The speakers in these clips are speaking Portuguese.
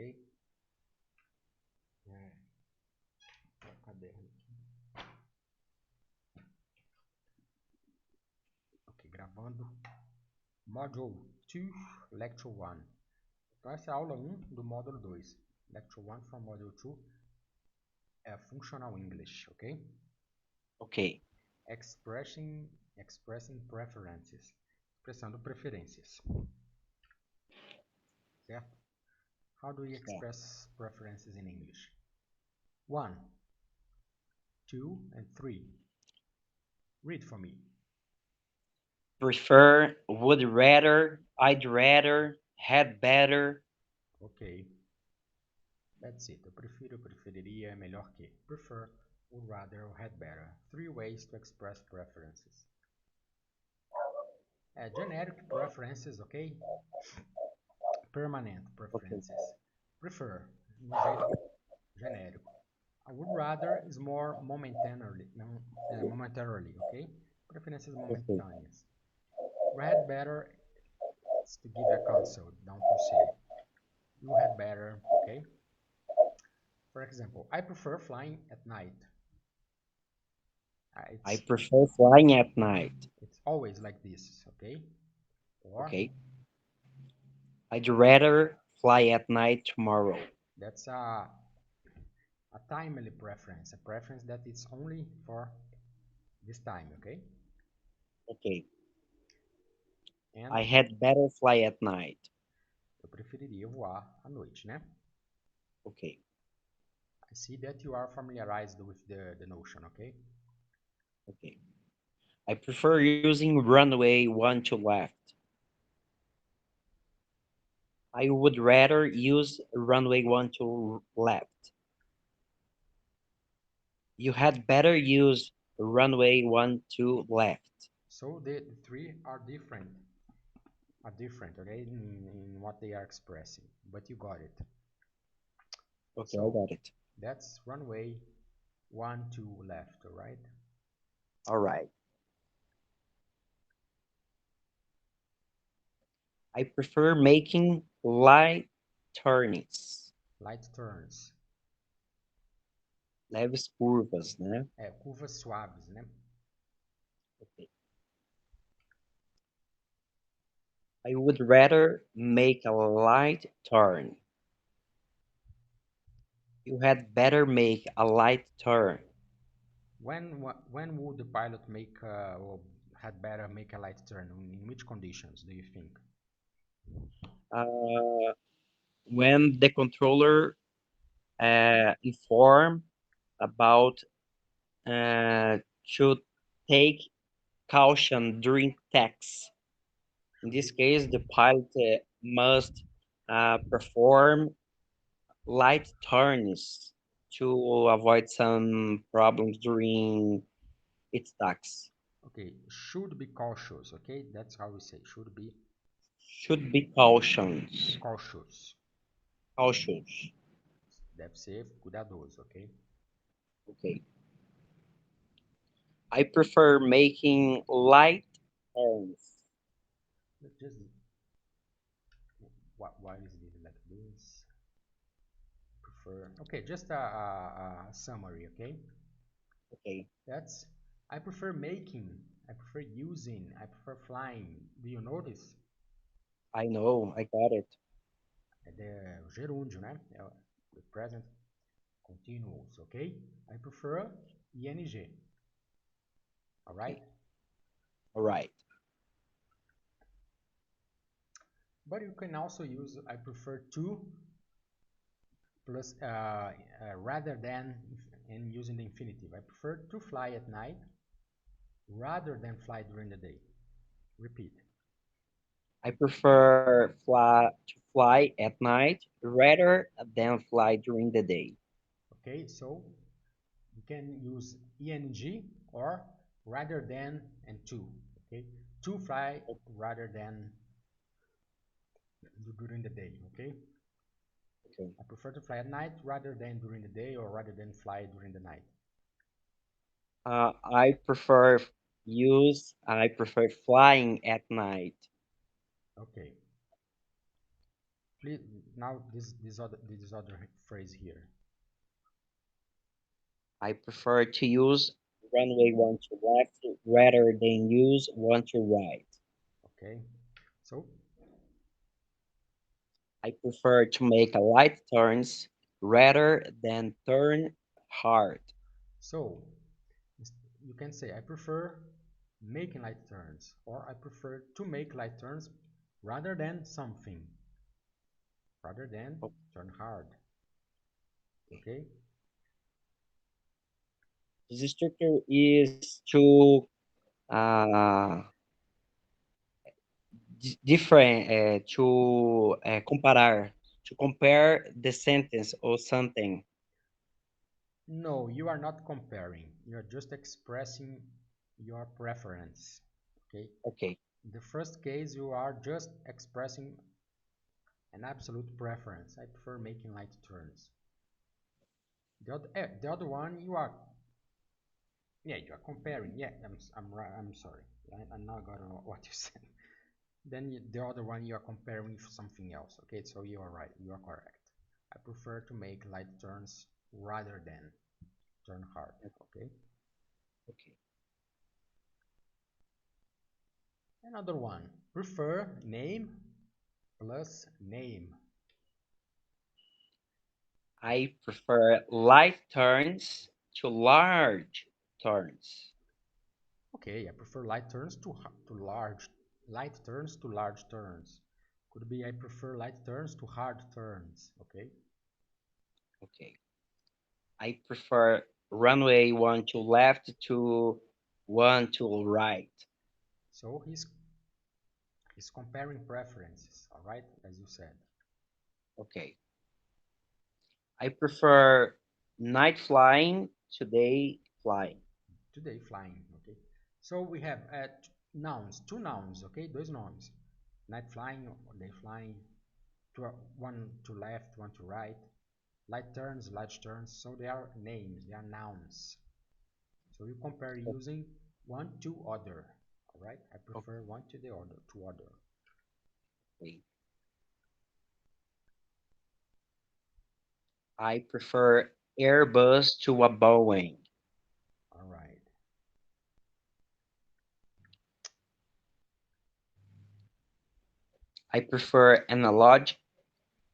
ok? O caderno aqui. Ok, gravando. Module 2, Lecture 1. Então, essa é a aula 1 do módulo 2. Lecture 1 from Module 2 é Functional English, ok? Ok. Expressing preferences. Expressando preferências. Certo? How do we express preferences in English? 1, 2, and 3. Read for me. Prefer, would rather, I'd rather, had better. Ok. That's it. Eu prefiro, eu preferiria, é melhor que. Prefer, would rather, or had better. 3 ways to express preferences. Generic preferences, ok? Permanent preferences. Okay. Prefer, no jeito genérico. I would rather is more momentarily, ok? Preferências momentâneas. Had better is to give a counsel, dar um conselho. You had better, ok? For example, I prefer flying at night. I prefer flying at night. It's always like this, okay? Or Okay. I'd rather fly at night tomorrow. that's a timely preference, a preference that it's only for this time, okay? Okay. And I had better fly at night. eu preferiria voar à noite, né? Okay. I see that you are familiarized with the notion, okay? Okay. I prefer using runway 1 to left. I would rather use runway 1 to left. You had better use runway 1 to left. So the three are different, okay, in what they are expressing, but you got it. Okay, So I got it. that's runway 1 to left, all right? All right. I prefer making light turns. Light turns. Leves curvas, né? Curvas suaves, né? Okay. I would rather make a light turn. You had better make a light turn. When would the pilot make or had better make a light turn? In which conditions do you think? Uh, when the controller inform about to take caution during tax. In this case, the pilot must perform light turns to avoid some problems during its tax. Okay, should be cautious, okay? That's how we say should be Should be cautions. cautious. Cautious. Deve ser cuidadoso, okay? Okay. I prefer making light turns. Just why is it like this? Prefer. Okay, just a summary, okay? Okay. That's I prefer making, I prefer using, I prefer flying. Do you notice? I know, I got it. É o gerúndio, né? É o present continuous, ok? I prefer ing. Alright? Okay. All right. But you can also use I prefer to plus rather than and using the infinitive. I prefer to fly at night rather than fly during the day. Repeat. I prefer to fly at night rather than fly during the day. Okay, so you can use ing or rather than and to. Okay, to fly rather than during the day. Okay, Okay. I prefer to fly at night rather than during the day or rather than fly during the night. I prefer flying at night. Okay. Please, now this other phrase here. I prefer to use runway one to left rather than use one to right. Okay, so I prefer to make a light turns rather than turn hard. so you can say I prefer making light turns, or I prefer to make light turns rather than something, rather than turn hard. Okay. This structure is to uh, different to comparar, to compare the sentence or something. No, you are not comparing. You are just expressing your preference. Okay. Okay. In the first case, you are just expressing an absolute preference. I prefer making light turns. The other one, you are, yeah, you are comparing. Yeah, I'm sorry. I'm not gonna know what you said. Then the other one, you are comparing with something else. Okay, so you are right. You are correct. I prefer to make light turns rather than turn hard. Okay. Okay. Another one. Prefer name plus name. I prefer light turns to large turns. Okay, I prefer light turns to large turns. Could be I prefer light turns to hard turns. Okay. Okay. I prefer runway one to left to one to right. So he's comparing preferences. All right, as you said. Okay. I prefer night flying to day flying. Today flying. Okay. So we have nouns, two nouns. Okay, dois nomes. Night flying or day flying. One to left, one to right. Light turns, large turns. So they are names. They are nouns. So you compare using one to other. All right. I prefer one to the other to other. Okay. I prefer Airbus to a Boeing. All right. I prefer analog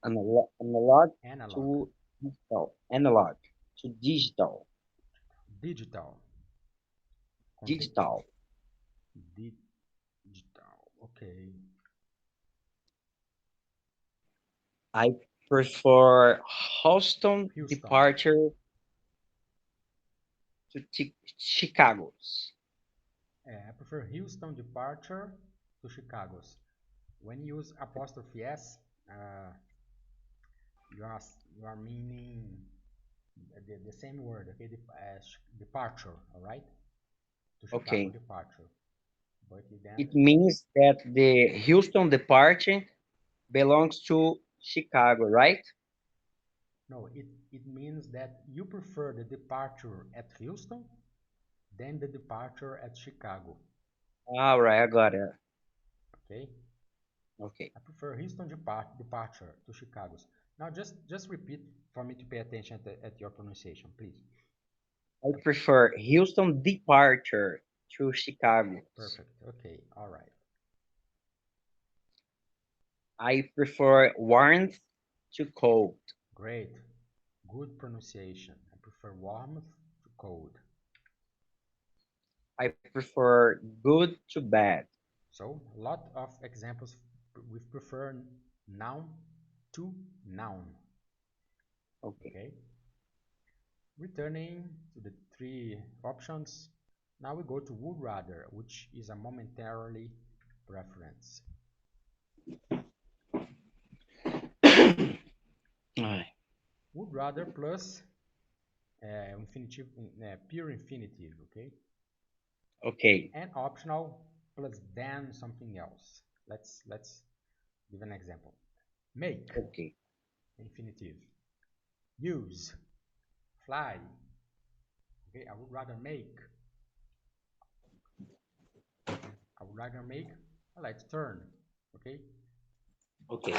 Analog, to digital. Analog to digital. digital, Digital. digital. Okay. I prefer Houston Houston. departure to Chicago's. I prefer Houston departure to Chicago's. When you use apostrophe s, uh, you are you are meaning the same word. Okay, departure. All right, to Chicago Okay. departure. But then It means that the Houston departure belongs to Chicago, right? no, it means that you prefer the departure at Houston than the departure at Chicago. All right, I got it. Okay. Okay. I prefer Houston departure to Chicago's. Now just repeat for me to pay attention at your pronunciation, please. I prefer Houston departure to Chicago. Perfect. Okay. All right. I prefer warmth to cold. Great. Good pronunciation. I prefer warm to cold. I prefer good to bad. So a lot of examples with prefer noun to noun. Okay. Okay. Returning to the three options, now we go to would rather, which is a momentarily preference. Would rather plus infinitive, pure infinitive, okay? Okay. And optional plus than something else. Let's give an example. Make, Okay. infinitive. Use, fly. Okay, I would rather make. I would rather make a light turn. Okay. Okay.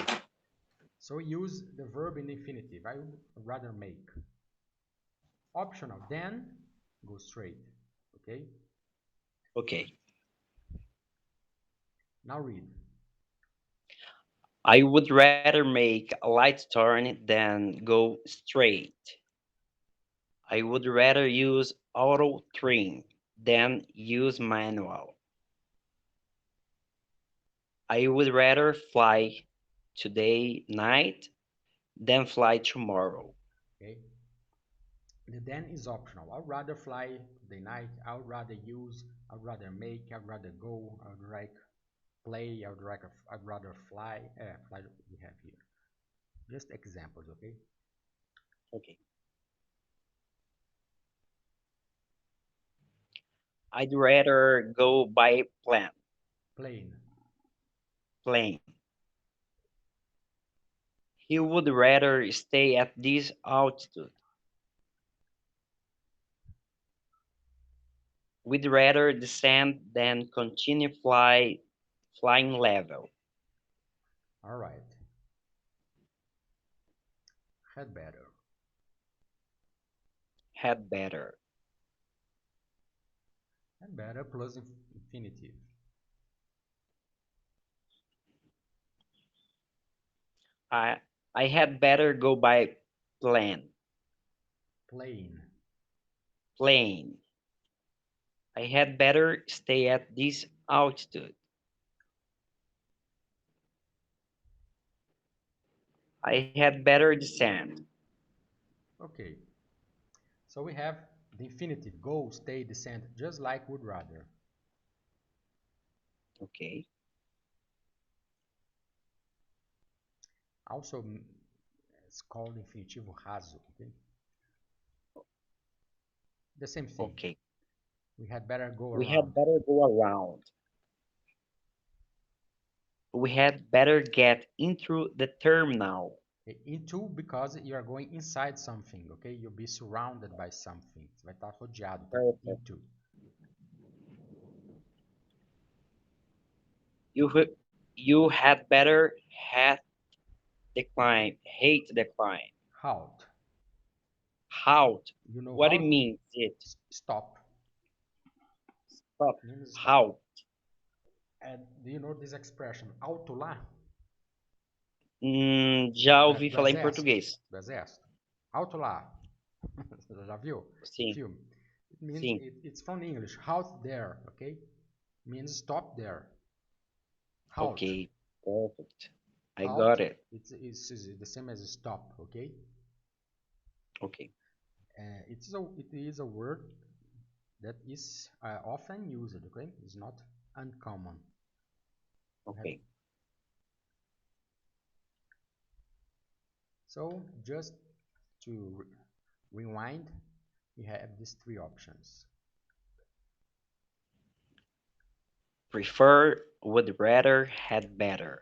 So use the verb in the infinitive. I would rather make. Optional, then go straight. Okay? Okay. Now read. I would rather make a light turn than go straight. I would rather use auto trim than use manual. I would rather fly today night than fly tomorrow. Okay? The then is optional. I'd rather fly the night. I'd rather use. I'd rather make. I'd rather go. I'd like play. I'd rather fly. Fly we have here. Just examples, okay? Okay. I'd rather go by plane. Plane. Plane. He would rather stay at this altitude. We'd rather descend than continue flying level. All right. Had better. Had better. Had better plus infinitive. I I had better go by plane. Plane. Plane. I had better stay at this altitude. I had better descend. Okay. So we have the infinitive. Go, stay, descend, just like would rather. Okay. Also, it's called infinitivo raso. Okay. The same thing. Okay. We had better go We around. had better go around. We had better get into the terminal. Okay. Into because you are going inside something. Okay. You'll be surrounded by something. Você vai estar rodeado. Tá? Perfect. Into. You had better hate decline. Halt. Halt. You know What it halt? means it. Stop. Stop. Means stop. Halt. And do you know this expression? Alto lá? Já ouvi Do falar em exército. português. Do exército. Alto lá. Você já viu? Sim. Filme. It means Sim. it's from English. Halt there. Okay? Means stop there. Halt. Okay. Perfect. I Halt. got it. It's the same as stop. Okay? Okay. It is a word that is often used. Okay? It's not uncommon. Okay. So just to rewind, we have these three options. Prefer, would rather, had better.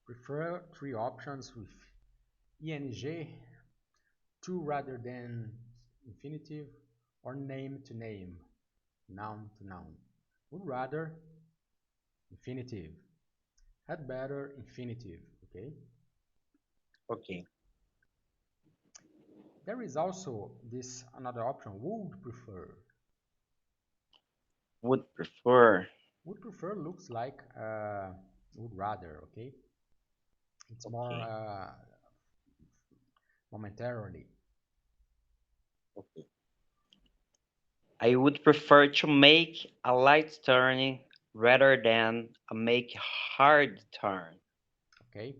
Prefer three options with ing, to rather than infinitive, or name to name, noun to noun. Would rather, infinitive. Had better, infinitive. Okay. Okay. There is also this another option, would prefer. Would prefer. Would prefer looks like would rather. Okay. It's more Okay. momentarily. Okay. I would prefer to make a light turn rather than make a hard turn. Okay.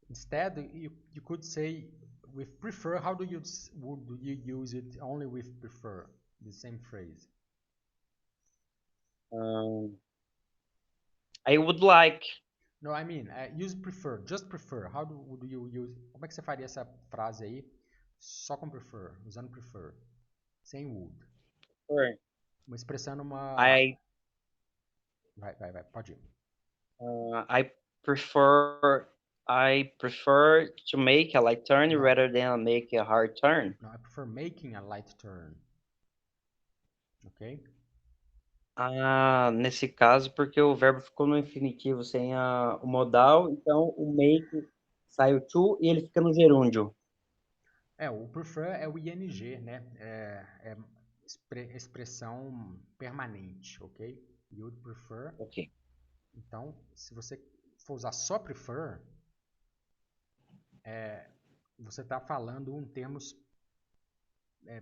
Instead, you could say with prefer. How do you would you use it only with prefer? The same phrase. I would like. No, I mean use prefer. Just prefer. Would you use? Como é que você faria essa frase aí? Só com prefer, usando prefer, sem would. Prefer. Expressando uma. Vai, pode ir. I prefer. I prefer to make a light turn No. rather than make a hard turn. No, I prefer making a light turn. Ok? Nesse caso, porque o verbo ficou no infinitivo sem o modal, então o make sai o to e ele fica no gerúndio. O prefer é o ing, né? É expressão permanente, ok? You would prefer. Ok. Então, se você for usar só prefer, você está falando em termos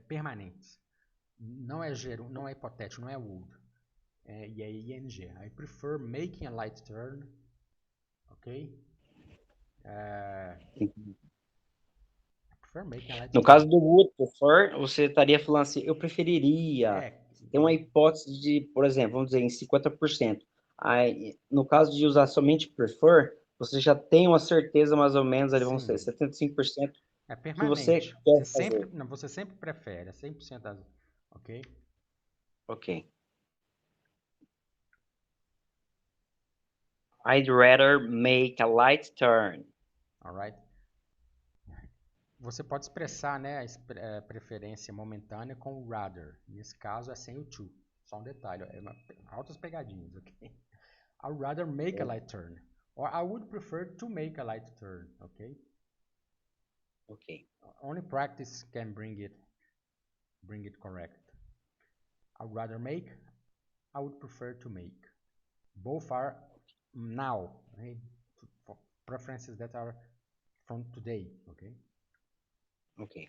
permanentes. Não é não é hipotético, não é would. E é ing. I prefer making a light turn, ok? Prefer making a light No turn. caso do would prefer, você estaria falando assim, eu preferiria. Tem uma hipótese de, por exemplo, vamos dizer, em 50%. Aí, no caso de usar somente prefer, você já tem uma certeza mais ou menos, ali vamos ser 75% É que você permanente. quer fazer. Você sempre prefere, é 100% das, ok? Ok. I'd rather make a light turn. Alright? Você pode expressar, né, a preferência momentânea com o rather. Nesse caso é sem o to. Só um detalhe, altas pegadinhas, ok? I'd rather make a light turn. Or I would prefer to make a light turn, ok? Ok. Only practice can bring it correct. I'd rather make, I would prefer to make. Both are now, right? Preferences that are from today, okay? Ok.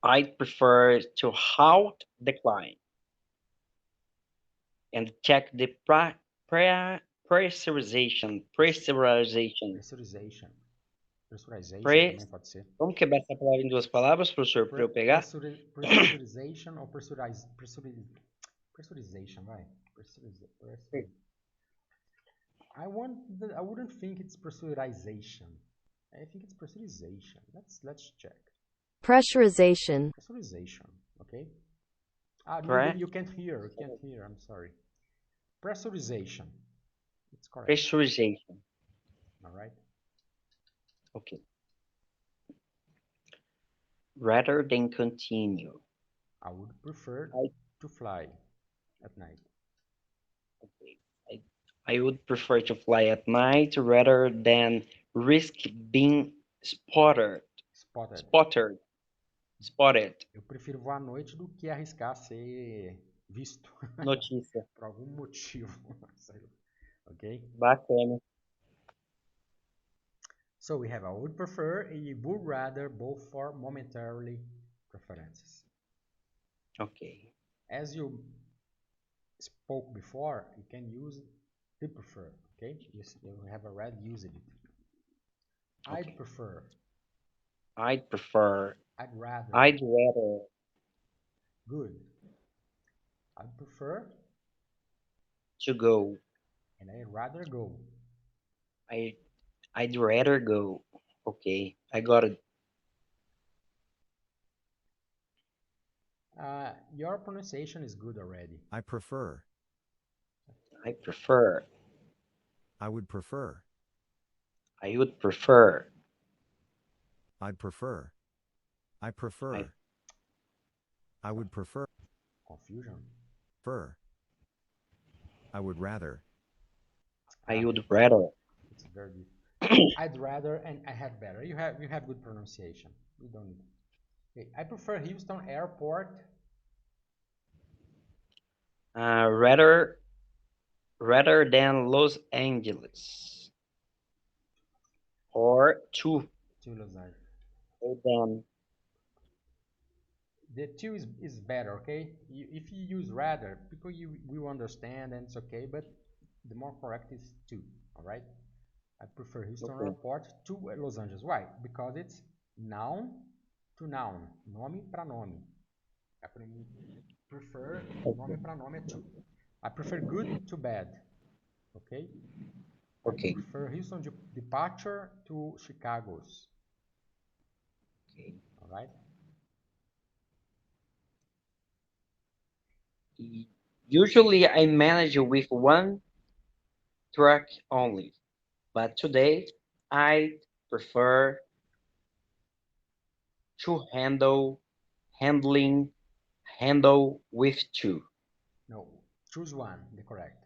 I'd prefer to halt the climb and check the pressurization. Pressurization também pode ser. Vamos quebrar essa palavra em duas palavras, professor, para eu pegar? Pressurization ou pressurization, vai. I wouldn't think it's pressurization. I think it's pressurization. Let's check. Pressurization. Pressurization, okay? You can't hear. I'm sorry. Pressurization. It's correct. Pressurization. All right. Okay. Rather than continue. I would prefer to fly at night. Okay. I would prefer to fly at night rather than risk being spotted. Eu prefiro voar à noite do que arriscar ser visto. Notícia. Por algum motivo. Ok? Bacana. So we have I would prefer and you would rather, both for momentarily preferences. Okay. As you spoke before, you can use the prefer. Okay? You have already used it. Okay. I'd prefer. I'd prefer. I'd rather. I'd rather. Good. I'd prefer. To go. And I'd rather go. I'd rather go. Okay, I got it. Your pronunciation is good already. I prefer. I prefer. I would prefer. I would prefer. I'd prefer. I prefer. I would prefer. Confusion. Prefer. I would rather. I would rather. It's very good. I'd rather and I had better. You have good pronunciation. You don't need. Okay. I prefer Houston Airport. Rather than Los Angeles. Or to Los Angeles. Or than. The two is better, okay? If you use rather, people you will understand and it's okay, but the more correct is to, all right? I prefer Houston Airport to Los Angeles. Why? Because it's noun to noun, nome para nome. I prefer nome para nome to. I prefer good to bad, okay? Okay. I prefer Houston departure to Chicago's. Okay. All right? Usually I manage with one track only, but today I prefer to handle with two. No, choose one, the correct.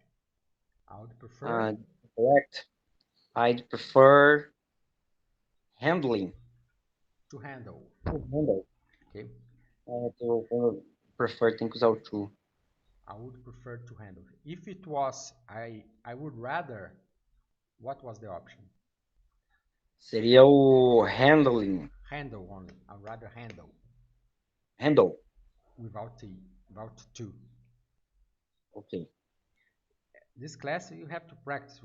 I would prefer. Correct. I'd prefer handling. To handle. Okay. Eu prefer tem que usar o to. I would prefer to handle. If it was I would rather, what was the option? Seria o handling. Handle only. I would rather handle. Handle. Without T, without to. Ok. This class you have to practice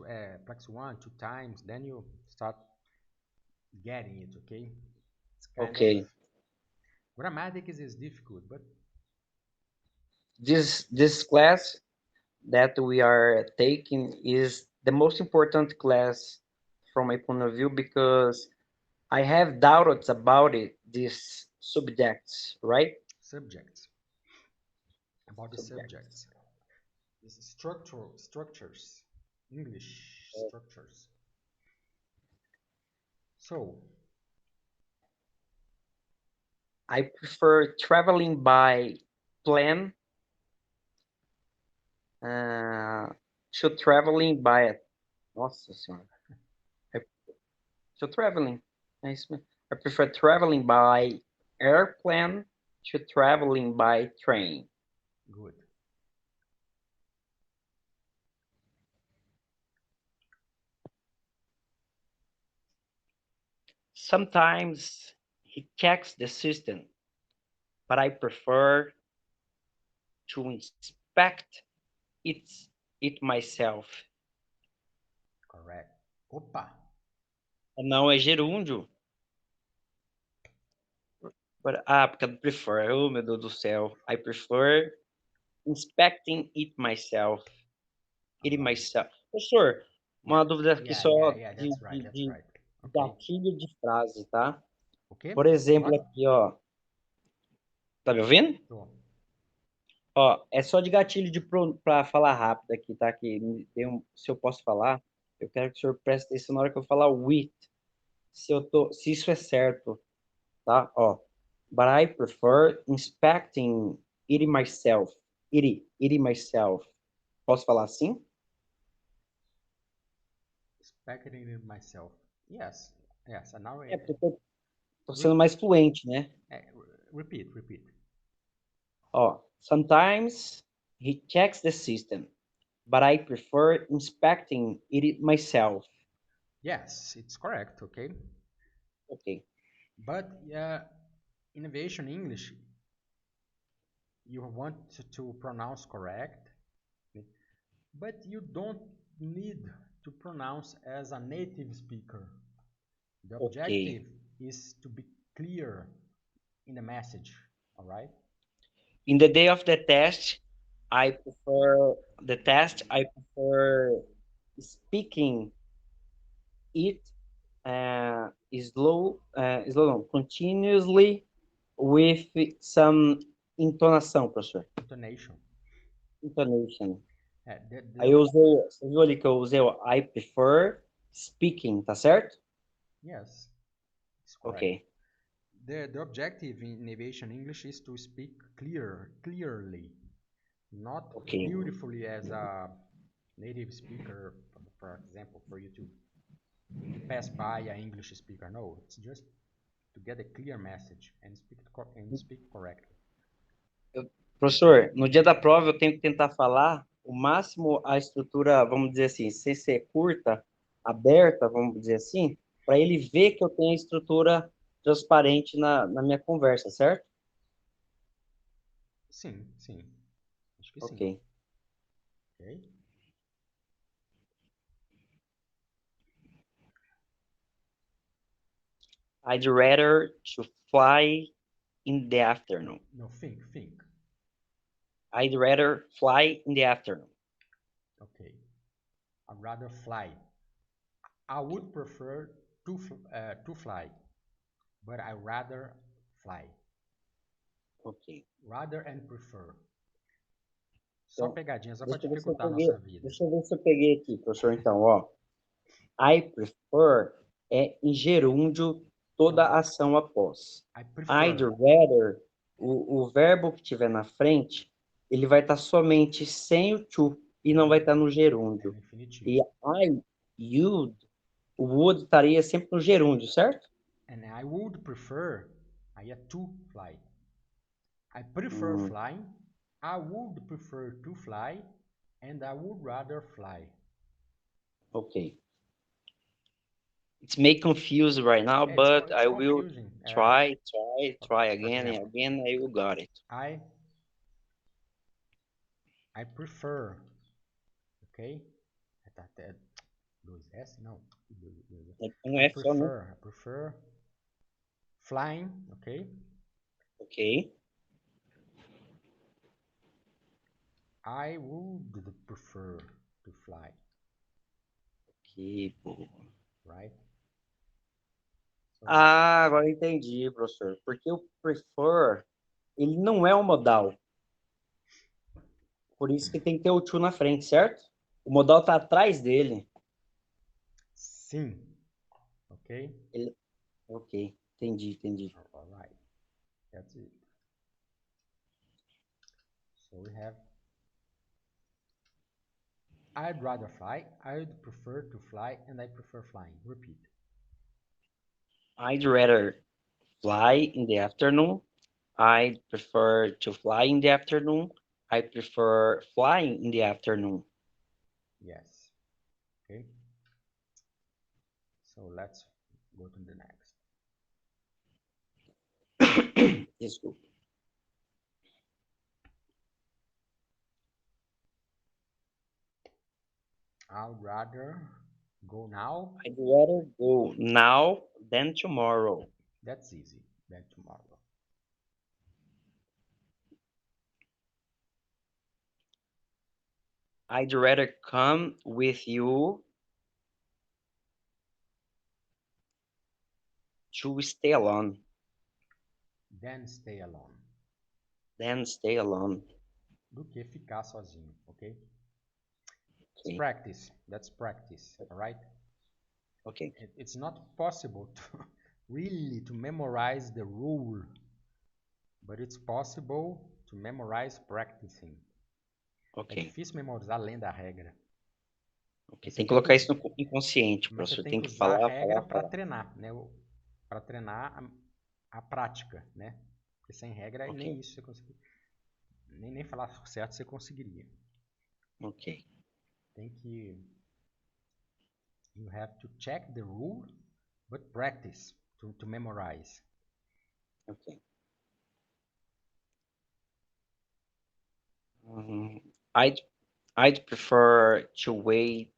1, 2 times, then you start getting it, okay? It's kind of grammatics is difficult, but this class that we are taking is the most important class from my point of view because I have doubts about it, these subjects, right? Subjects. About the subjects. This structures. English structures. So, I prefer traveling by plane to traveling by... Nossa Senhora. To traveling. É isso mesmo. I prefer traveling by airplane to traveling by train. good. Sometimes he checks the system, but I prefer to inspect it myself. Correct. Opa! Não é gerúndio. Porque eu prefer. Oh, meu Deus do céu. I prefer inspecting it myself. It myself. Professor, uma dúvida aqui só de gatilho de frase, tá? Okay? Por exemplo, aqui, ó. Tá me ouvindo? Tô. Ó, é só de gatilho para falar rápido aqui, tá? Que se eu posso falar, eu quero que o senhor preste atenção na hora que eu falar with. Se isso é certo, tá? Ó. But I prefer inspecting it myself. It myself. Posso falar assim? Inspecting it myself. Yes. Yes. And now Porque eu tô sendo mais fluente, né? repeat. Ó, sometimes he checks the system, but I prefer inspecting it myself. Yes, it's correct, okay? Okay. But innovation English, you want to pronounce correct, okay? But you don't need to pronounce as a native speaker. The objective is to be clear in the message, all right? In the day of the test, I prefer speaking it continuously with some intonação, professor. Intonation. Aí eu usei, você viu ali que eu usei o I prefer speaking, tá certo? Yes, it's correct. Ok. The objective in innovation English is to speak clearly, not beautifully as a native speaker, for example, for you to pass by an English speaker. No, it's just to get a clear message and speak correctly. Professor, no dia da prova eu tenho que tentar falar o máximo a estrutura, vamos dizer assim, sem ser curta, aberta, vamos dizer assim, para ele ver que eu tenho a estrutura transparente na minha conversa, certo? Sim. Acho que sim. Ok. I'd rather to fly in the afternoon. No, think. I'd rather fly in the afternoon. Okay. I'd rather fly. I would prefer to fly, but I rather fly. Ok. Rather and prefer. Só pegadinha, só para Deixa dificultar a nossa vida. Deixa eu ver se eu peguei aqui, professor, então, ó. I prefer é em gerúndio toda ação após. I'd rather, o verbo que tiver na frente, ele vai estar somente sem o to e não vai estar no gerúndio. E I, you'd, O would estaria sempre no gerúndio, certo? And I would prefer, aí é to fly. I prefer flying, I would prefer to fly, and I would rather fly. Ok. It's may confused right now, but It's I will confusing. try again and example, again. I will got it. I prefer, ok? Tá até dois S? Não. É só, né? I prefer flying, ok? Ok. I would prefer to fly. Que boa. Right? So, agora eu entendi, professor. Porque o prefer, ele não é um modal. Por isso que tem que ter o to na frente, certo? O modal está atrás dele. sim. Ok? Ok, entendi. All right. That's it. So we have I'd rather fly, I'd prefer to fly, and I prefer flying. Repeat. I'd rather fly in the afternoon. I prefer to fly in the afternoon. I prefer flying in the afternoon. Yes. Okay. So let's go to the next. Desculpa. I'd rather go now. I'd rather go now than tomorrow. That's easy. Than tomorrow. I'd rather come with you to stay alone. Then stay alone. Then stay alone. Do que ficar sozinho, okay? It's Okay. practice. That's practice, all right? Okay. It's not possible to really to memorize the rule, but it's possible to memorize practicing. Ok. É difícil memorizar além da regra. Ok, tem que colocar que, isso no inconsciente, mas você professor. tem Tem que que usar a falar, regra falar, para falar. treinar, né? Para treinar a prática, né? Porque sem regra Ok. nem isso você conseguiria. Nem falar certo você conseguiria. Ok. Tem que you have to check the rule, but practice to memorize. Ok. I'd prefer to wait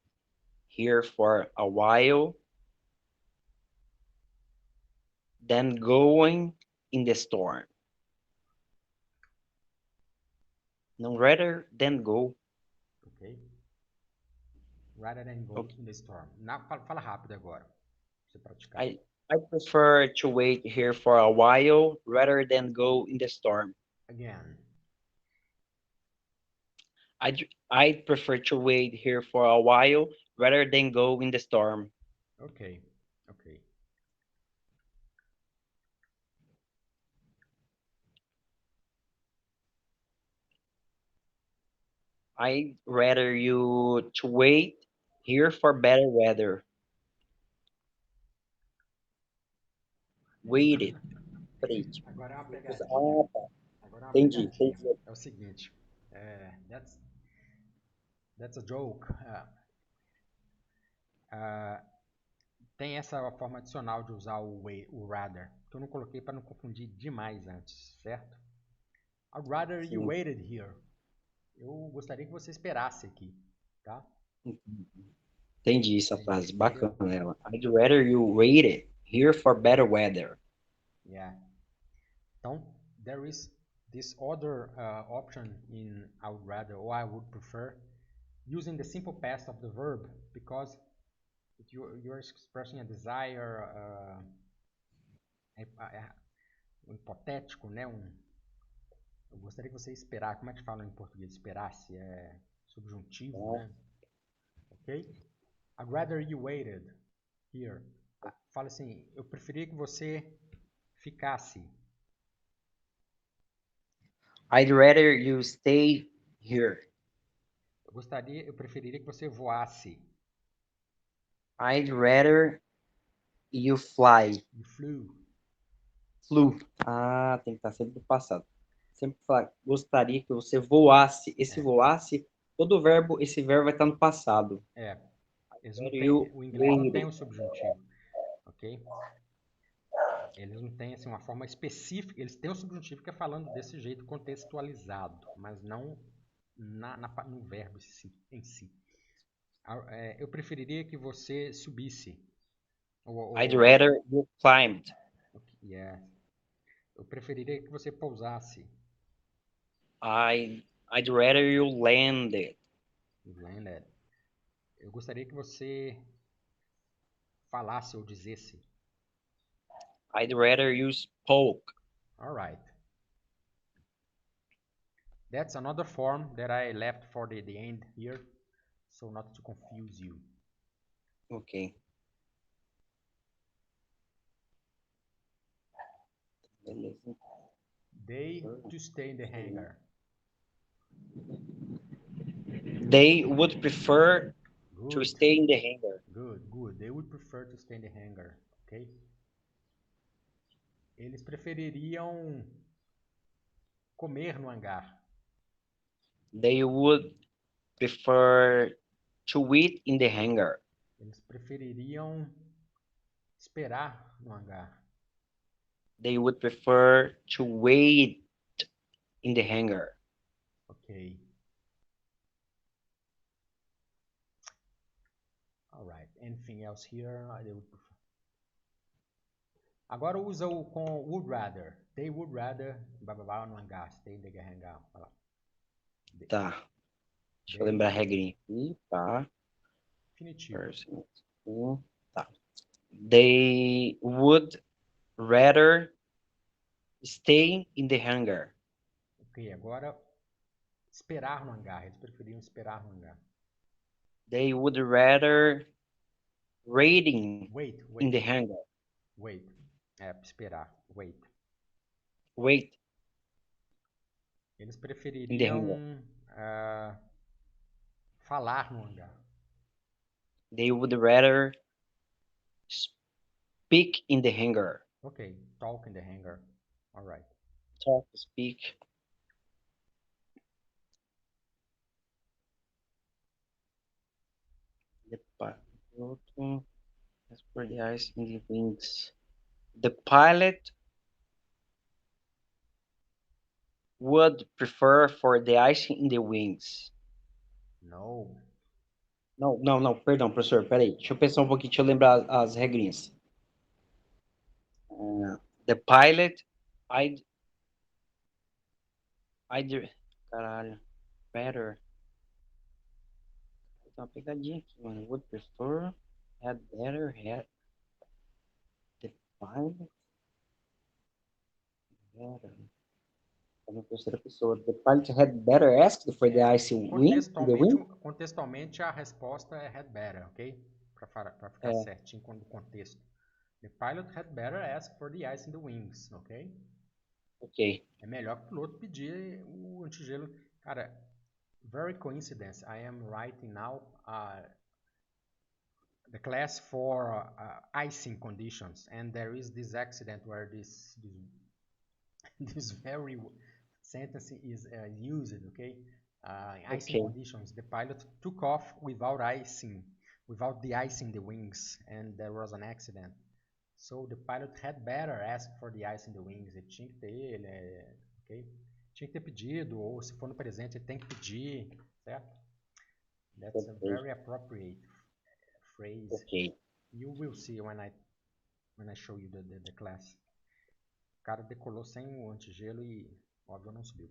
here for a while than going in the storm. No, rather than go. Ok? Rather than go Okay. in the storm. Fala rápido agora, pra você praticar. I prefer to wait here for a while rather than go in the storm. Again. I'd prefer to wait here for a while rather than go in the storm. Ok. I'd rather you to wait here for better weather. Waited. Agora é uma pegadinha. Tá. Agora é uma Entendi. pegadinha. É o seguinte. That's a joke. Tem essa forma adicional de usar o rather, que eu não coloquei para não confundir demais antes, certo? I'd rather you waited here. Eu gostaria que você esperasse aqui, tá? Entendi essa frase, bacana ela. I'd rather you waited here for better weather. Yeah. Então, there is this other option in I would rather or I would prefer using the simple past of the verb, because if you're expressing a desire, um hipotético, né? Eu gostaria que você esperar. Como é que fala em português? Esperasse é subjuntivo, né? Ok? I'd rather you waited here. Fala assim, eu preferia que você ficasse. I'd rather you stay here. Eu preferiria que você voasse. I'd rather you fly. You flew. Flew. Ah, tem que estar sempre no passado. Sempre falar, gostaria que você voasse. Esse voasse, todo verbo, esse verbo vai estar no passado. Eles não têm, o inglês não tem um subjuntivo, ok? Eles não têm assim, uma forma específica, eles têm um subjuntivo que é falando desse jeito contextualizado, mas não no verbo em si. Eu preferiria que você subisse. I'd rather you climbed. Yeah. Eu preferiria que você pousasse. I'd rather you landed. Landed. Eu gostaria que você falasse ou dissesse. I'd rather you spoke. All right. That's another form that I left for the end here, so not to confuse you. Ok. Beleza. They to stay in the hangar. They would prefer to stay in the hangar. Good. They would prefer to stay in the hangar, ok? Eles prefeririam comer no hangar. They would prefer to eat in the hangar. Eles prefeririam esperar no hangar. They would prefer to wait in the hangar. Ok. Alright. Anything else here? They would prefer. Agora usa o com would rather. They would rather blá, blá, blá, no hangar. Stay in the hangar. Tá. Deixa eu lembrar a regrinha aqui, tá? Definitivo. Tá. They would rather stay in the hangar. Ok, agora esperar no hangar. Eles preferiam esperar no hangar. They would rather waiting Wait. in the hangar. Wait. Esperar. Wait. Wait. Eles prefeririam falar no hangar. They would rather speak in the hangar. Ok, talk in the hangar. All right. Talk, speak. The pilot as per the ice in the wings. The pilot would prefer for the ice in the wings. No. Não, perdão, professor, peraí. Deixa eu pensar um pouquinho, deixa eu lembrar as regrinhas. The pilot, caralho, better. Tem uma pegadinha aqui, mano. Would prefer, had better, had. The pilot, better. Na terceira pessoa. The pilot had better asked for the ice wing, the wing. Contextualmente, a resposta é had better, ok? Para ficar certinho com o contexto. The pilot had better ask for the ice in the wings, ok? Ok. É melhor que o piloto pedir o antigelo. Cara, very coincidence. I am writing now the class for icing conditions, and there is this accident where this very sentence is used, okay? Icing conditions. The pilot took off without the ice in the wings, and there was an accident. So the pilot had better ask for the ice in the wings. Ele tinha que ter, ok? Tinha que ter pedido, ou se for no presente, ele tem que pedir, certo? That's a very appropriate phrase. Ok. You will see when I show you the class. O cara decolou sem o antigelo e, óbvio, não subiu.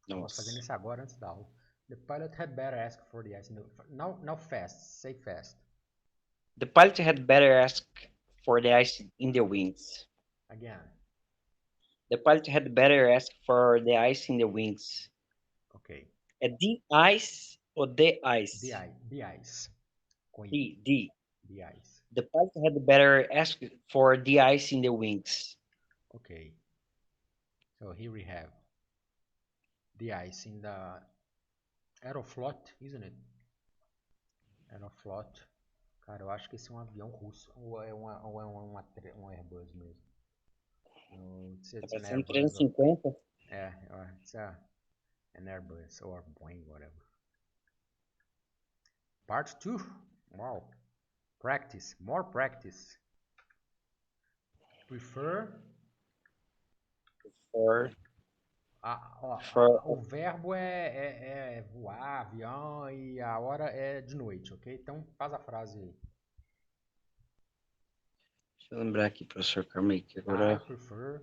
Posso fazer isso agora antes da aula. The pilot had better ask for the ice in the... Now fast. Say fast. The pilot had better ask for the ice in the wings. Again. The pilot had better ask for the ice in the wings. Ok. É the ice ou the ice? The ice. The ice. The pilot had better ask for the ice in the wings. Okay. So here we have the ice in the Aeroflot, isn't it? Aeroflot. Cara, eu acho que esse é um avião russo. Ou é um Airbus mesmo. Tá It's an parecendo Airbus. 350. It's an Airbus or Boeing, whatever. Part 2. Wow. Practice. More practice. Prefer. For, O verbo é voar, avião, e a hora é de noite, ok? Então faz a frase aí. deixa eu lembrar aqui, professor, calma aí, que I agora... prefer.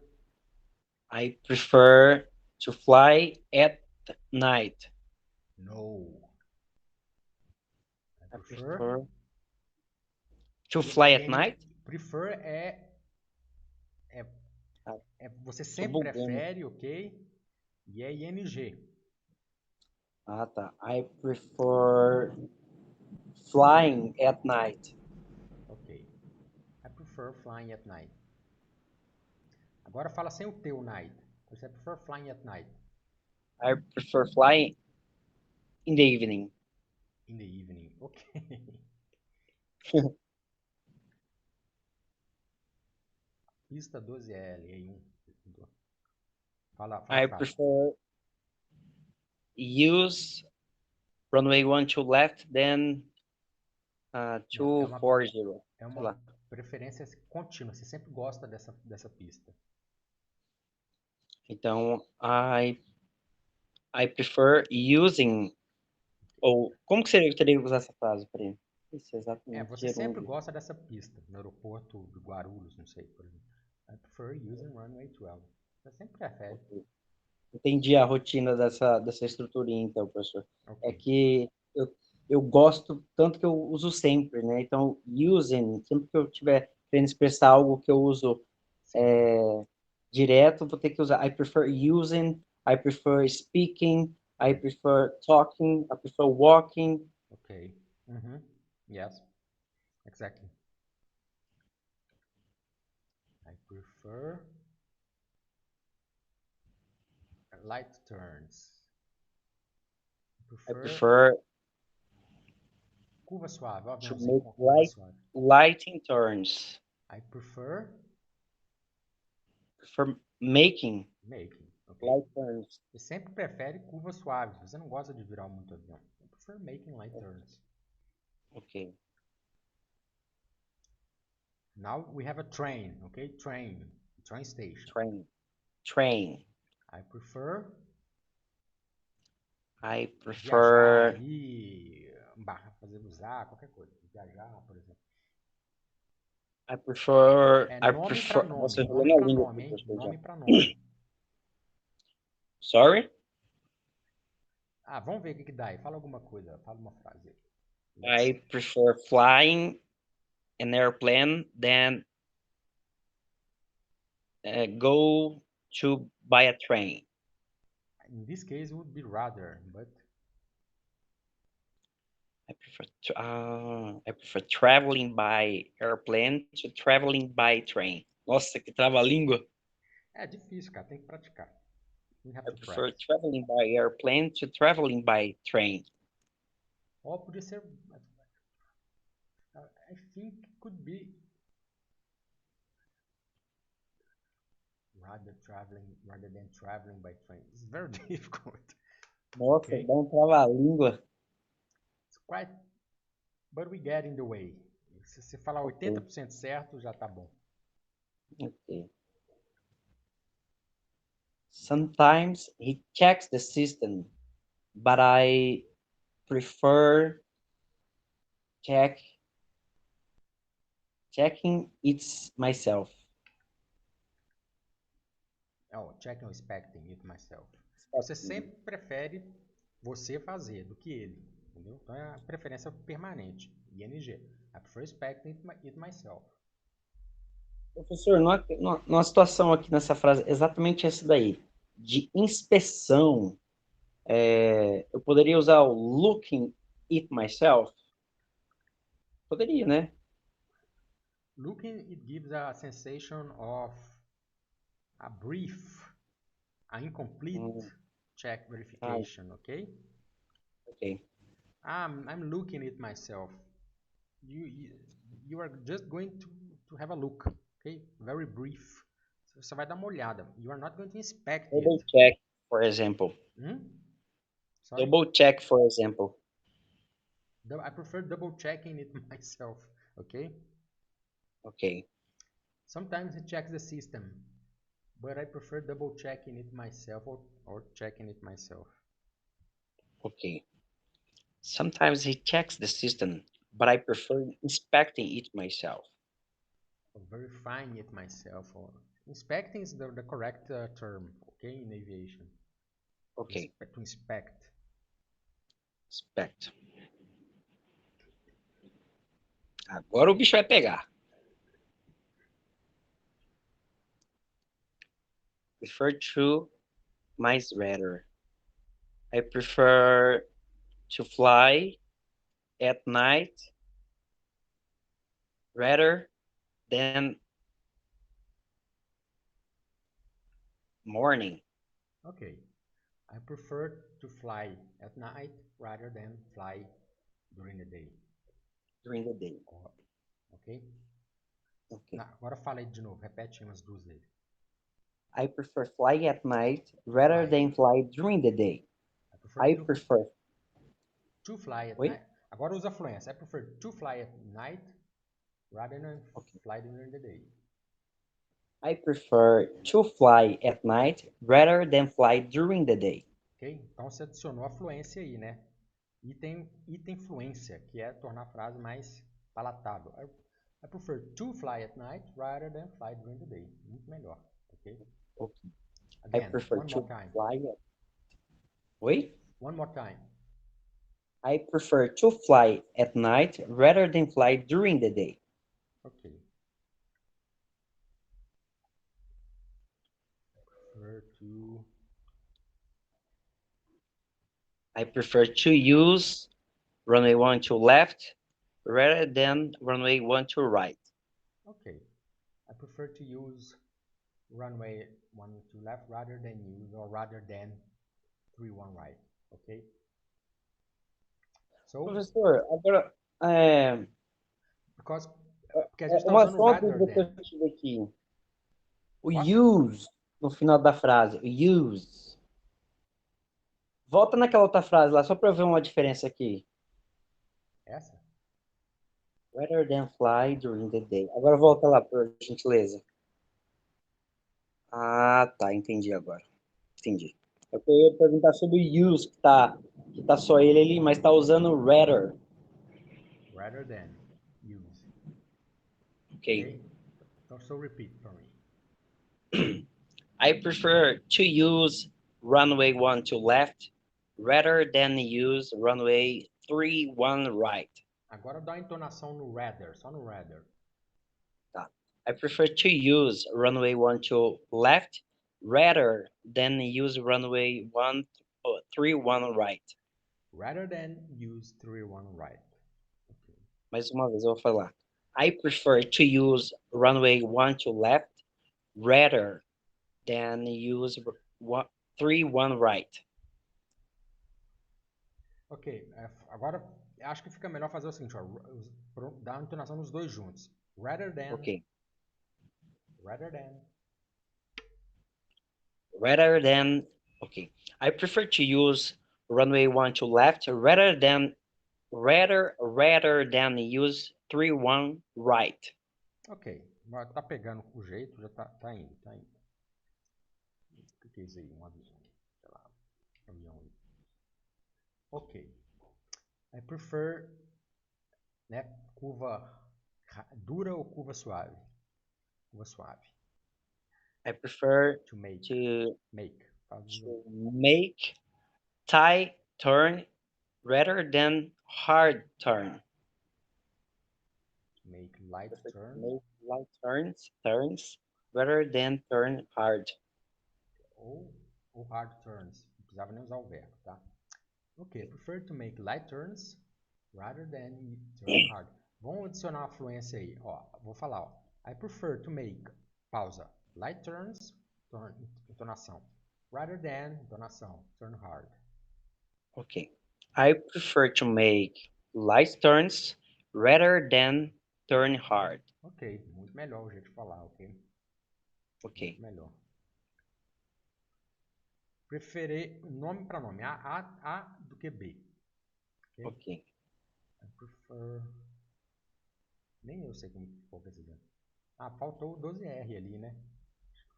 I prefer to fly at night. No. I prefer to E- fly e at N- night? Prefer é, Ah, você tô sempre bugando. prefere, ok? E é ing. Ah, tá. I prefer flying at night. Ok. I prefer flying at night. Agora fala sem o teu night. Você prefer flying at night. I prefer flying in the evening. In the evening. Ok. Pista 12L, E1. Fala a I frase. prefer use runway 12 left, then Não, 240. é Sei uma lá. preferência contínua. Você sempre gosta dessa pista. Então, I prefer using. Ou como que seria, eu teria que usar essa frase para ele? Isso, exatamente. Você sempre Gerúndio. gosta dessa pista. No aeroporto de Guarulhos, não sei, por exemplo. I prefer using runway 12. Você sempre prefere. Entendi a rotina dessa estruturinha, então, professor. Ok. É que eu gosto tanto que eu uso sempre, né? Então, using, sempre que eu tiver querendo expressar algo que eu uso direto, vou ter que usar. I prefer using, I prefer speaking, I prefer talking, I prefer walking. Ok. Yes. Exactly. I prefer light turns. I prefer Curva suave. Ó, to aviãozinho make com curva suave. lighting turns. I prefer For making making. Ok. light turns. Você sempre prefere curvas suaves. Você não gosta de virar muito avião. I prefer making light turns. Ok. Now we have a train. Ok. Train station. Train. I prefer I viajar, prefer ir, usar, qualquer coisa. Viajar, por exemplo. I prefer. É I nome pra prefer. nome. Nossa, eu Nome na pra língua nome, aqui, hein? professor, já. Nome pra nome. Sorry? Vamos ver o que dá aí. Fala alguma coisa. Fala uma frase. I prefer flying an airplane than go to buy a train. In this case, it would be rather, but I prefer traveling by airplane to traveling by train. Nossa, que trava-língua. é difícil, cara. Tem que praticar. We have I to prefer practice. traveling by airplane to traveling by train. Ou podia ser. I think it could be rather than traveling by train. It's very difficult. Nossa, Okay. dá um trava-língua. It's quite. But we get in the way. Se você falar 80% certo, já tá bom. Okay. Sometimes he checks the system, but I prefer checking it myself. Checking or expecting it myself. Você sempre prefere você fazer do que ele. Entendeu? Então é a preferência permanente. ING. I prefer expecting it myself. Professor, numa situação aqui nessa frase, exatamente essa daí, de inspeção, eu poderia usar o looking it myself? Poderia, né? Looking, it gives a sensation of a brief, a incomplete check verification, okay? Ok. I'm looking at myself. you are just going to have a look, okay? Very brief. Você vai dar uma olhada. You are not going to inspect Double it. check, for example. Sorry? Double check, for example. I prefer double checking it myself, okay? Okay. Sometimes it checks the system, but I prefer double checking it myself or checking it myself. Okay. Sometimes he checks the system, but I prefer inspecting it myself. Or verifying it myself. Or inspecting is the correct term, okay, in aviation. Okay. To inspect. Inspect. Agora o bicho vai pegar. Prefer to, mais rather. I prefer to fly at night rather than morning. Okay. I prefer to fly at night rather than fly during the day. During the day. Ok? Okay. Agora fala aí de novo, repete umas duas dele. I prefer fly at night rather than fly during the day. I prefer to fly at night. Agora usa fluência. I prefer to fly at night rather than fly during the day. I prefer to fly at night rather than fly during the day. Ok? Então você adicionou a fluência aí, né? E tem fluência, que é tornar a frase mais palatável. I prefer to fly at night rather than fly during the day. Muito melhor, ok? Okay. Again, I prefer one to more time. fly at... Wait? One more time. I prefer to fly at night rather than fly during the day. Ok. I prefer to use runway 1 to left rather than runway 1 to right. Okay. I prefer to use runway 1 to left rather than 3-1 right. Okay? So, Professor, agora porque a gente está uma usando só rather dúvida que than. eu tive aqui. O Posso? use no final da frase, o use. Volta naquela outra frase lá, só para eu ver uma diferença aqui. Essa? Rather than fly during the day. Agora volta lá, por gentileza. Ah, tá, entendi agora. Entendi. Eu ia perguntar sobre o use, que tá só ele ali, mas tá usando rather. Rather than use. Okay. So repeat for me. I prefer to use runway 1 to left rather than use runway 3-1 right. Agora dá a entonação no rather, só no rather. Tá. I prefer to use runway 1 to left rather than use runway 3-1 right. Rather than use 3-1 right. Okay. Mais uma vez eu vou falar. I prefer to use runway 1 to left rather than use 3-1 right. Ok, agora acho que fica melhor fazer o seguinte, ó, dar a entonação nos dois juntos. Rather than. Okay. Rather than. Rather than, okay. I prefer to use runway 1 to left rather than use 3-1 right. Ok, tá pegando o jeito, já tá indo. O que é isso aí? Um avião. Sei lá, avião. Ok. I prefer, né, curva dura ou curva suave? Curva suave. I prefer to make tight turn rather than hard turn. Make light turn. Make light turns rather than turn hard. Ou hard turns. Não precisava nem usar o verbo, tá? Ok, prefer to make light turns rather than turn hard. Vamos adicionar uma fluência aí. Ó, vou falar, ó. I prefer to make, pausa, light turns, entonação. Rather than, entonação, turn hard. Okay. I prefer to make light turns rather than turn hard. Ok, muito melhor o jeito de falar, ok? Ok. Muito melhor. Preferir nome para nome, A do que B. Ok. I prefer... Nem eu sei qual que é esse exemplo. Ah, faltou o 12R ali, né?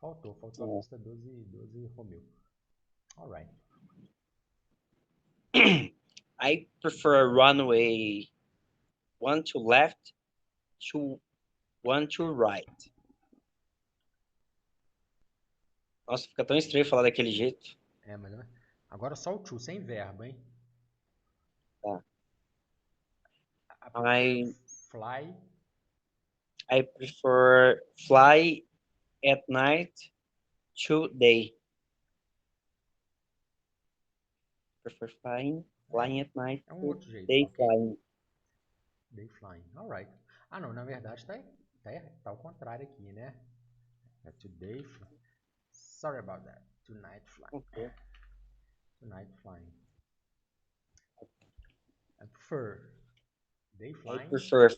Faltou a pista 12 Romeu. Alright. I prefer runway 1 to left to 1 to right. Nossa, fica tão estranho falar daquele jeito. É, mas agora só o to, sem verbo, hein? Tá. Fly. I prefer fly at night to day. Prefer flying at night É um to outro jeito. day Okay. flying. Day flying. Alright. Ah, não, na verdade tá ao contrário aqui, né? É today. Sorry about that. Tonight flying. Okay. Tonight flying. I prefer day flying. I prefer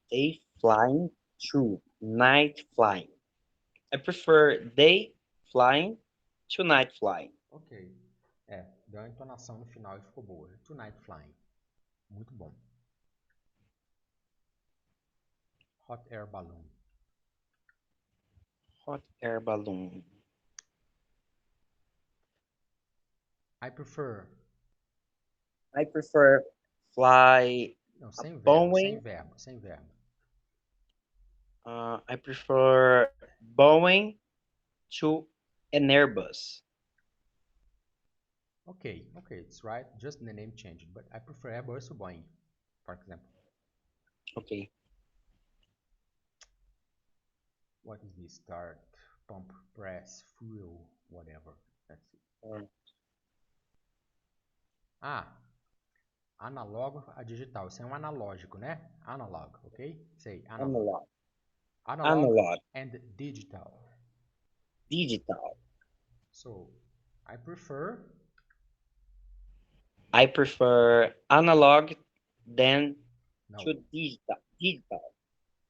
day flying to night flying. I prefer day flying to night flying. Ok. É, deu a entonação no final e ficou boa. Tonight flying. Muito bom. Hot air balloon. Hot air balloon. I prefer. Fly. Não, sem verbo, Boeing. sem verbo, sem verbo. I prefer Boeing to an Airbus. Okay, it's right. Just the name changed, but I prefer Airbus to Boeing, for example. Okay. What is this? Start, pump, press, fuel, whatever. That's it. Analógico a digital. Isso é um analógico, né? Analog, ok? Say analog. Analog and digital. Digital. So, I prefer analog than to digital.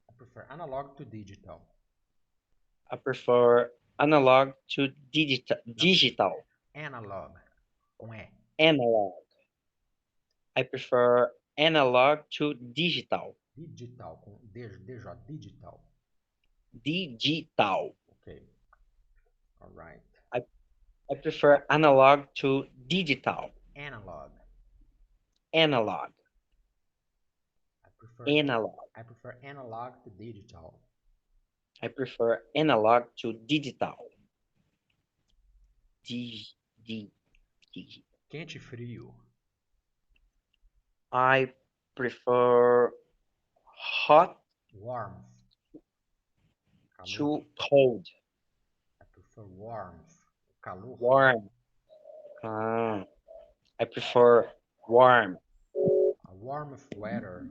I prefer analog to digital. I prefer analog to digital. Analog. Com E. Analog. I prefer analog to digital. Digital. Com DJ. Digital. Digital. Ok. Alright. I prefer analog to digital. Analog. Analog. I prefer analog to digital. I prefer analog to digital. Quente e frio. I prefer hot. Warm. To cold. I prefer warm. Calor. Warm. I prefer warm. A warm weather.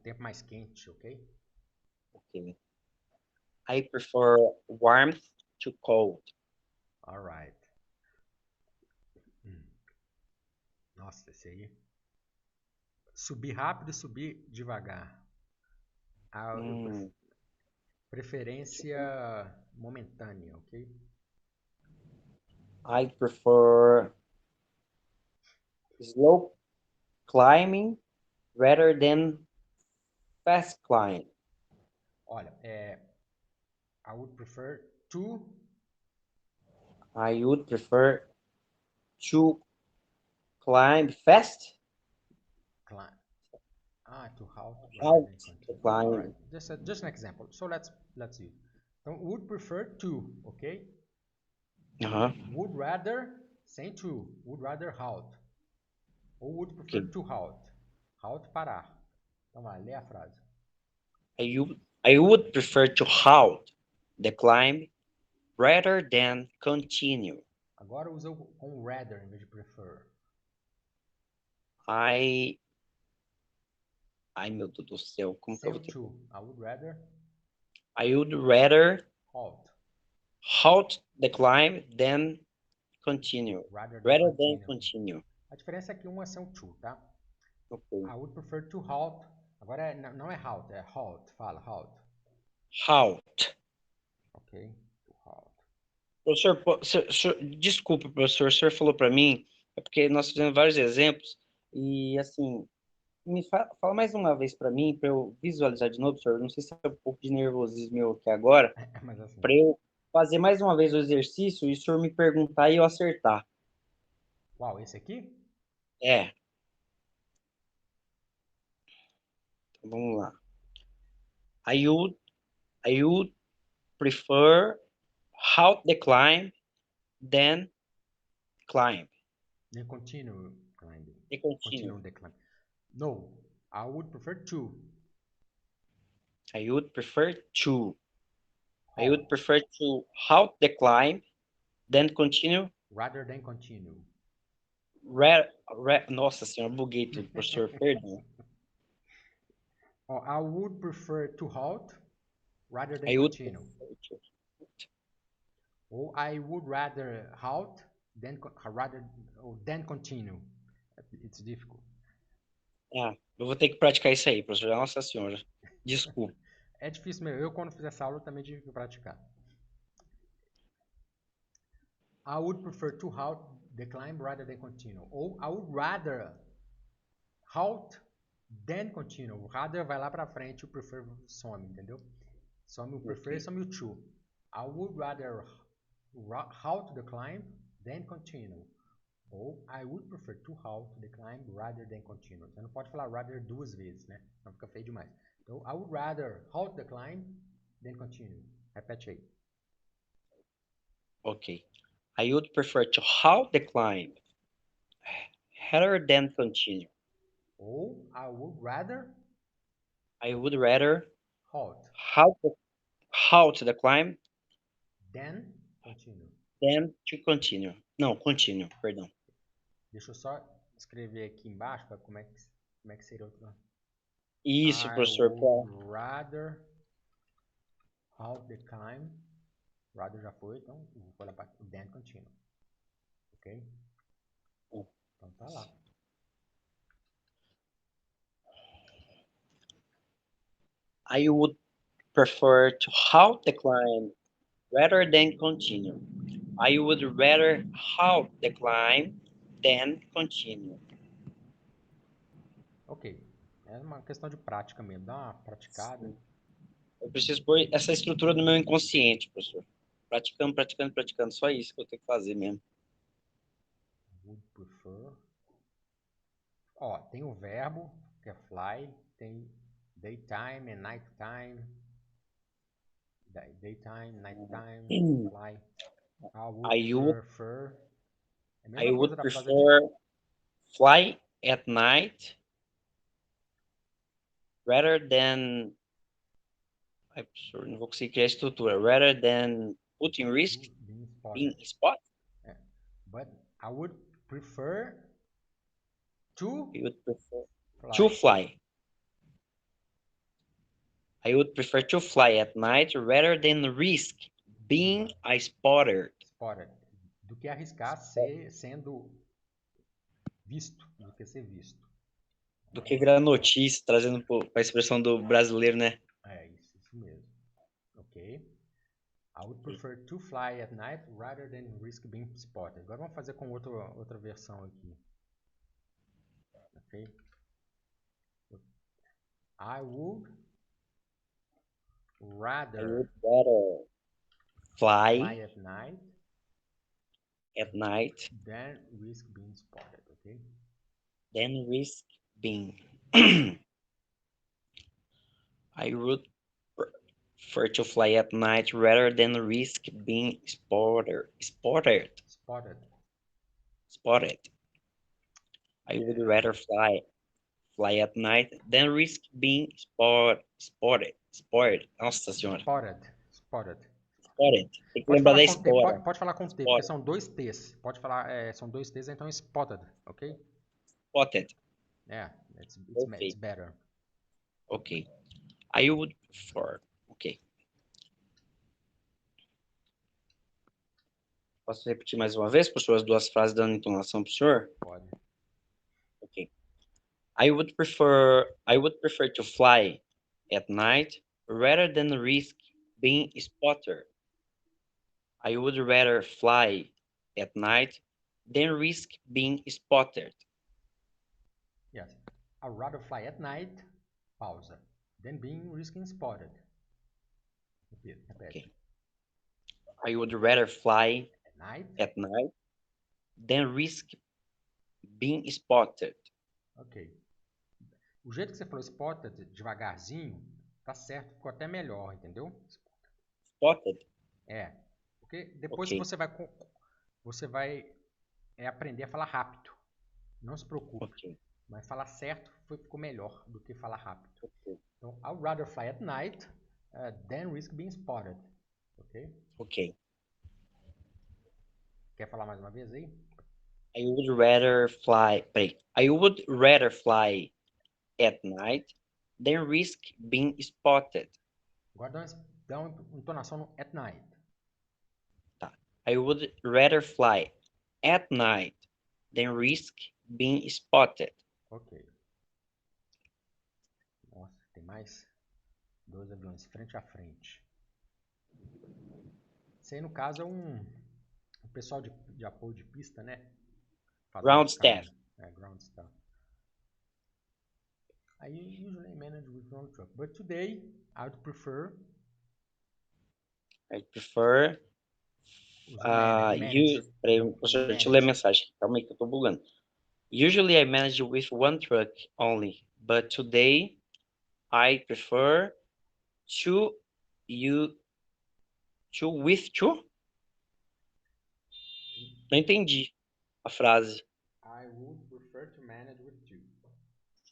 Tempo mais quente, ok? Okay. I prefer warmth to cold. Alright. Nossa, esse aí. Subir rápido e subir devagar. Preferência momentânea, ok? I prefer slow climbing rather than fast climbing. Olha, I would prefer to. I would prefer to climb fast. To how to climb. All right, just an example. So let's see. Então, would prefer to, ok? Would rather, sem to. Would rather halt. Ou would prefer to halt. Halt, parar. Então vai, lê a frase. I would prefer to halt the climb rather than continue. Agora usa com rather em vez de prefer. Ai, meu Deus do céu. Como Sem o to. I would rather halt the climb than continue. Rather than continue. A diferença é que um é sem o to, tá? Okay. I would prefer to halt. Agora não é halt, é halt. Fala, halt. Halt. Ok, halt. Professor, desculpa, professor, o senhor falou para mim, é porque nós fizemos vários exemplos, e assim, fala mais uma vez para mim, para eu visualizar de novo, professor, não sei se é um pouco de nervosismo meu aqui agora, Mas assim. para eu fazer mais uma vez o exercício e o senhor me perguntar e eu acertar. Uau, esse aqui? É. Então, vamos lá. I would prefer halt the climb than climb. Then continue climbing. The continue. Continue the climb. No, I would prefer to. I would prefer to. I Halt. would prefer to halt the climb, then continue. Rather than continue. Nossa senhora, buguei tudo, professor, perdão. Oh, I would prefer to halt rather than I would continue. prefer to. Ou I would rather halt than continue. It's difficult. Ah, eu vou ter que praticar isso aí, professor. Nossa senhora, desculpa. É difícil mesmo. Eu, quando fiz essa aula, também tive que praticar. I would prefer to halt the climb rather than continue. Ou I would rather halt than continue. O rather vai lá pra frente, o prefer some, entendeu? Some o prefer, some o to. I would rather halt the climb than continue. Ou I would prefer to halt the climb rather than continue. Você não pode falar rather duas vezes, né? Senão fica feio demais. Então, I would rather halt the climb than continue. Repete aí. Ok. I would prefer to halt the climb rather than continue. Ou I would rather halt the climb than continue. than to continue. Não, continue, perdão. Deixa eu só escrever aqui embaixo para como é que seria outro. Isso, professor. I would rather halt the climb. Rather já foi, então vou falar para than continue. Ok? Então tá lá. I would prefer to halt the climb rather than continue. I would rather halt the climb than continue. Ok. É uma questão de prática mesmo. Dá uma praticada. Sim. Eu preciso pôr essa estrutura no meu inconsciente, professor. Praticando, praticando, praticando. Só isso que eu tenho que fazer mesmo. Would prefer. Ó, tem o verbo, que é fly. Tem daytime and nighttime. Daytime, nighttime, fly. I would prefer. É a mesma I coisa would da frase prefer fly at night rather than. Ai, professor, não vou conseguir criar a estrutura. Rather than put in risk being spotted. But I would prefer to I would prefer fly. to fly. I would prefer to fly at night rather than risk being spotted. Spotted. Do que arriscar sendo visto, do que ser visto. Do que virar notícia, trazendo para a expressão do brasileiro, né? É, isso mesmo. Ok. I would prefer to fly at night rather than risk being spotted. Agora vamos fazer com outra versão aqui. Ok. I would rather Fly at night than risk being spotted. Ok. Than risk being. I would prefer to fly at night rather than risk being spotted. I would rather fly at night than risk being spotted. Nossa senhora. Spotted. Tem que lembrar da espora. Pode falar com T, porque são dois T's. Pode falar, são dois T's, então spotted, ok? Spotted. Yeah, it's better. Ok. I would prefer. Ok. Posso repetir mais uma vez, professor, as duas frases dando entonação para o senhor? Pode. Ok. I would prefer to fly at night rather than risk being spotted. I would rather fly at night than risk being spotted. Yes. I'd rather fly at night, pausa, than being risking spotted. Repete. Okay. I would rather fly At night. at night than risk being spotted. Ok. O jeito que você falou spotted, devagarzinho, tá certo, ficou até melhor, entendeu? Spotted? É. Porque depois Ok. você vai aprender a falar rápido. Não se preocupe. Ok. Mas falar certo ficou melhor do que falar rápido. Ok. Então, I'd rather fly at night than risk being spotted. Ok? Ok. Quer falar mais uma vez aí? I would rather fly. Peraí. I would rather fly at night than risk being spotted. Agora dá uma entonação no at night. Tá. I would rather fly at night than risk being spotted. Ok. Nossa, tem mais 2 aviões frente a frente. Isso aí, no caso, é um pessoal de apoio de pista, né? Ground staff. Ground staff. I usually manage with one truck, but today I would prefer Peraí, professor, deixa eu ler a mensagem. Calma aí que eu tô bugando. Usually I manage with one truck only, but today I prefer with two? Não entendi a frase. I would prefer to manage with two.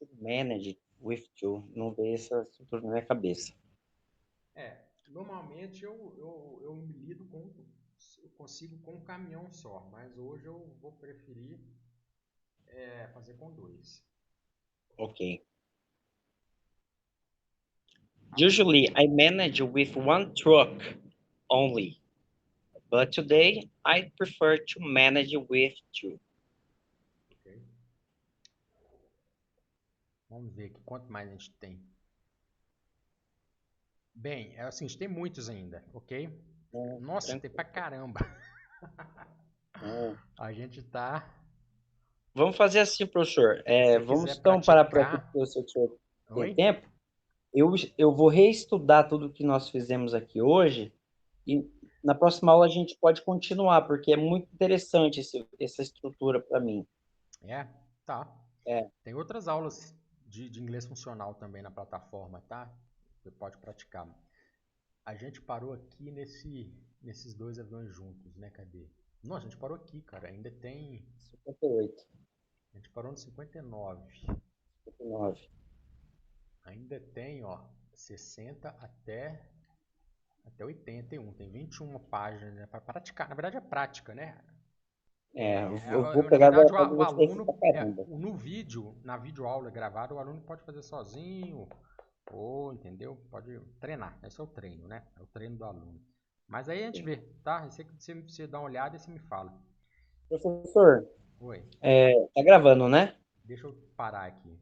To manage with two. Não veio essa estrutura na minha cabeça. Normalmente eu me lido eu consigo com um caminhão só, mas hoje eu vou preferir fazer com 2. Ok. Usually I manage with one truck only, but today I prefer to manage with two. Ok. Vamos ver aqui quanto mais a gente tem. Bem, é assim, a gente tem muitos ainda, ok? Nossa, tranquilo. tem pra caramba. A gente tá... Vamos fazer assim, professor. Vamos então parar por aqui, porque o senhor tem tempo. Eu vou reestudar tudo que nós fizemos aqui hoje e na próxima aula a gente pode continuar, porque é muito interessante essa estrutura para mim. Tá. Tem outras aulas de inglês funcional também na plataforma, tá? Você pode praticar. A gente parou aqui nesses 2 aviões juntos, né? Cadê? Nossa, a gente parou aqui, cara. Ainda tem... 58. A gente parou no 59. 59. Ainda tem, ó, 60 até 81. Tem 21 páginas, né, para praticar. Na verdade é prática, né? Eu vou pegar na verdade, o aluno, no vídeo, na videoaula gravada, o aluno pode fazer sozinho, ou, entendeu? Pode treinar. Esse é o treino, né? É o treino do aluno. Mas aí a gente vê, tá? Você dá uma olhada e você me fala. Professor, Oi. tá gravando, né? Deixa eu parar aqui.